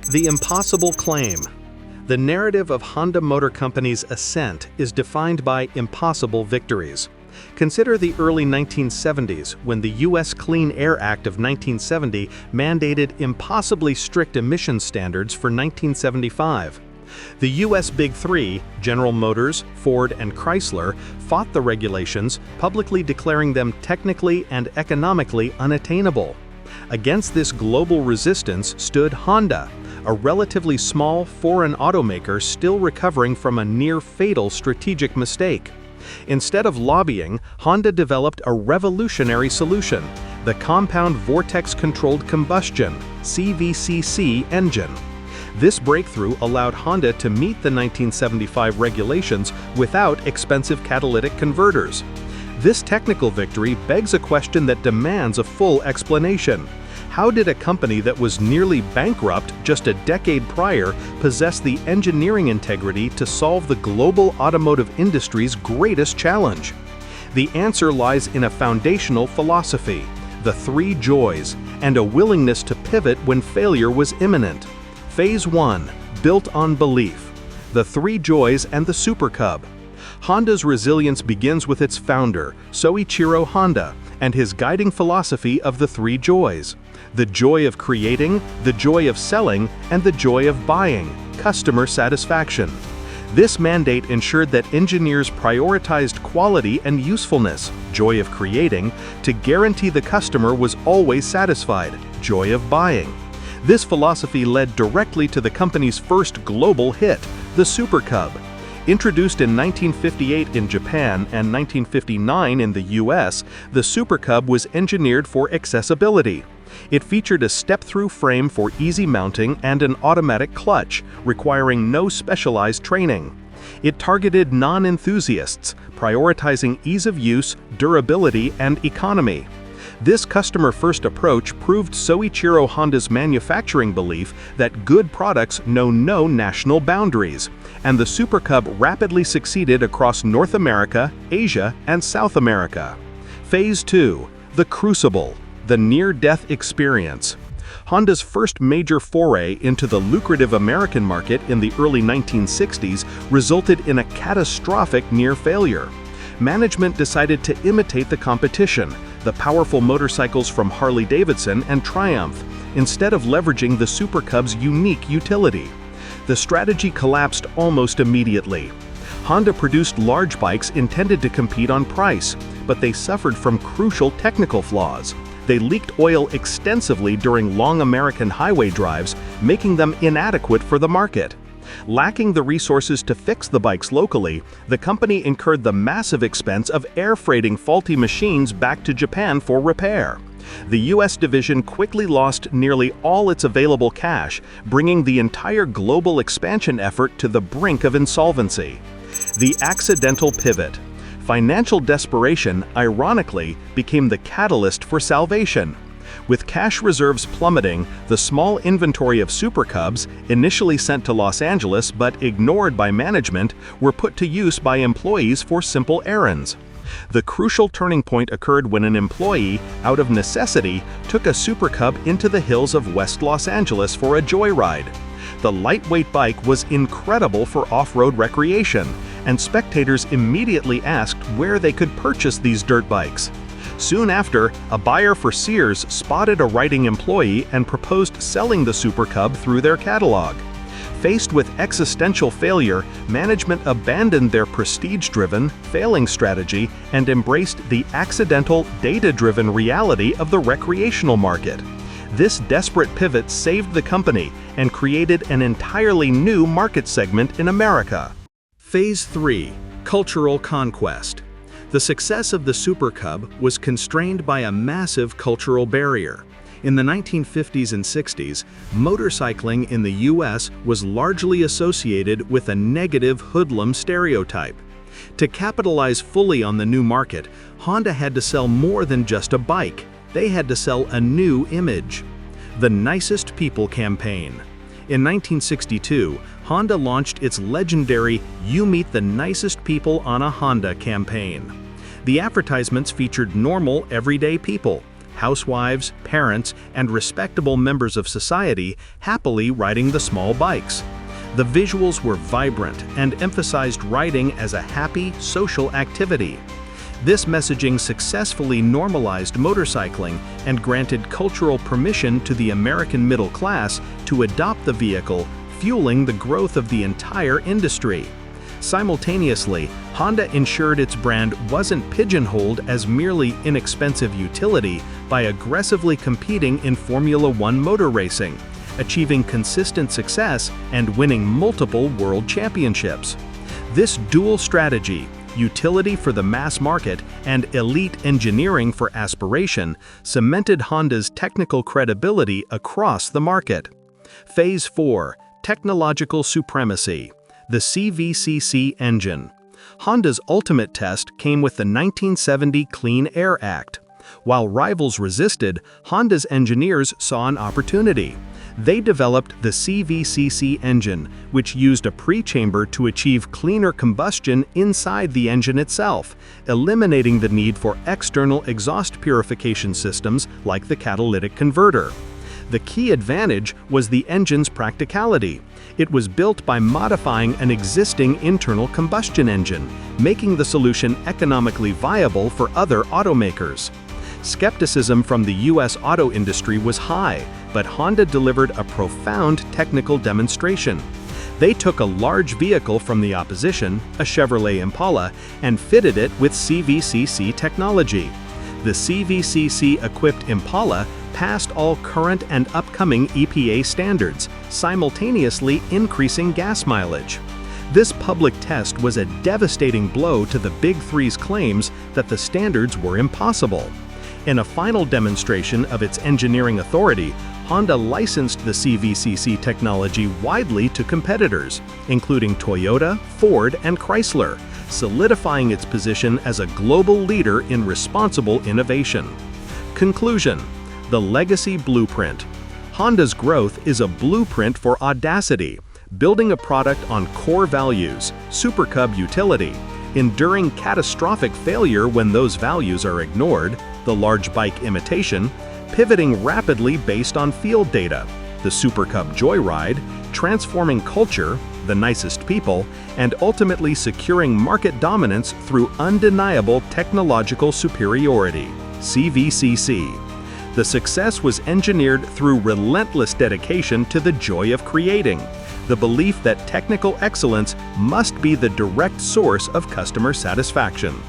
The impossible claim. The narrative of Honda Motor Company's ascent is defined by impossible victories. Consider the early 1970s, when the U.S. Clean Air Act of 1970 mandated impossibly strict emission standards for 1975. The U.S. Big Three, General Motors, Ford, and Chrysler, fought the regulations, publicly declaring them technically and economically unattainable. Against this global resistance stood Honda, a relatively small foreign automaker still recovering from a near-fatal strategic mistake. Instead of lobbying, Honda developed a revolutionary solution: the compound vortex-controlled combustion (CVCC) engine. This breakthrough allowed Honda to meet the 1975 regulations without expensive catalytic converters. This technical victory begs a question that demands a full explanation. How did a company that was nearly bankrupt just a decade prior possess the engineering integrity to solve the global automotive industry's greatest challenge? The answer lies in a foundational philosophy, the three joys, and a willingness to pivot when failure was imminent. Phase 1, built on belief. The three joys and the Super Cub. Honda's resilience begins with its founder, Soichiro Honda, and his guiding philosophy of the three joys: the joy of creating, the joy of selling, and the joy of buying, customer satisfaction. This mandate ensured that engineers prioritized quality and usefulness, joy of creating, to guarantee the customer was always satisfied, joy of buying. This philosophy led directly to the company's first global hit, the Super Cub. Introduced in 1958 in Japan and 1959 in the US, the Super Cub was engineered for accessibility. It featured a step-through frame for easy mounting and an automatic clutch, requiring no specialized training. It targeted non-enthusiasts, prioritizing ease of use, durability, and economy. This customer-first approach proved Soichiro Honda's manufacturing belief that good products know no national boundaries, and the Super Cub rapidly succeeded across North America, Asia, and South America. Phase 2, the Crucible, the near-death experience. Honda's first major foray into the lucrative American market in the early 1960s resulted in a catastrophic near-failure. Management decided to imitate the competition, the powerful motorcycles from Harley-Davidson and Triumph, instead of leveraging the Super Cub's unique utility. The strategy collapsed almost immediately. Honda produced large bikes intended to compete on price, but they suffered from crucial technical flaws. They leaked oil extensively during long American highway drives, making them inadequate for the market. Lacking the resources to fix the bikes locally, the company incurred the massive expense of air freighting faulty machines back to Japan for repair. The U.S. division quickly lost nearly all its available cash, bringing the entire global expansion effort to the brink of insolvency. The accidental pivot. Financial desperation, ironically, became the catalyst for salvation. With cash reserves plummeting, the small inventory of Super Cubs, initially sent to Los Angeles but ignored by management, were put to use by employees for simple errands. The crucial turning point occurred when an employee, out of necessity, took a Super Cub into the hills of West Los Angeles for a joyride. The lightweight bike was incredible for off-road recreation, and spectators immediately asked where they could purchase these dirt bikes. Soon after, a buyer for Sears spotted a riding employee and proposed selling the Super Cub through their catalog. Faced with existential failure, management abandoned their prestige-driven, failing strategy and embraced the accidental, data-driven reality of the recreational market. This desperate pivot saved the company and created an entirely new market segment in America. Phase 3, cultural conquest. The success of the Super Cub was constrained by a massive cultural barrier. In the 1950s and 60s, motorcycling in the US was largely associated with a negative hoodlum stereotype. To capitalize fully on the new market, Honda had to sell more than just a bike. They had to sell a new image. The Nicest People campaign. In 1962, Honda launched its legendary "You Meet the Nicest People on a Honda" campaign. The advertisements featured normal, everyday people, housewives, parents, and respectable members of society happily riding the small bikes. The visuals were vibrant and emphasized riding as a happy, social activity. This messaging successfully normalized motorcycling and granted cultural permission to the American middle class to adopt the vehicle, fueling the growth of the entire industry. Simultaneously, Honda ensured its brand wasn't pigeonholed as merely inexpensive utility by aggressively competing in Formula One motor racing, achieving consistent success and winning multiple world championships. This dual strategy, utility for the mass market and elite engineering for aspiration, cemented Honda's technical credibility across the market. Phase 4. Technological Supremacy. The CVCC engine. Honda's ultimate test came with the 1970 Clean Air Act. While rivals resisted, Honda's engineers saw an opportunity. They developed the CVCC engine, which used a pre-chamber to achieve cleaner combustion inside the engine itself, eliminating the need for external exhaust purification systems like the catalytic converter. The key advantage was the engine's practicality. It was built by modifying an existing internal combustion engine, making the solution economically viable for other automakers. Skepticism from the U.S. auto industry was high, but Honda delivered a profound technical demonstration. They took a large vehicle from the opposition, a Chevrolet Impala, and fitted it with CVCC technology. The CVCC-equipped Impala passed all current and upcoming EPA standards, simultaneously increasing gas mileage. This public test was a devastating blow to the Big Three's claims that the standards were impossible. In a final demonstration of its engineering authority, Honda licensed the CVCC technology widely to competitors, including Toyota, Ford, and Chrysler, solidifying its position as a global leader in responsible innovation. Conclusion: the legacy blueprint. Honda's growth is a blueprint for audacity, building a product on core values, Super Cub utility, enduring catastrophic failure when those values are ignored, the large bike imitation, pivoting rapidly based on field data, the Super Cub joyride, transforming culture, the nicest people, and ultimately securing market dominance through undeniable technological superiority, CVCC. The success was engineered through relentless dedication to the joy of creating, the belief that technical excellence must be the direct source of customer satisfaction.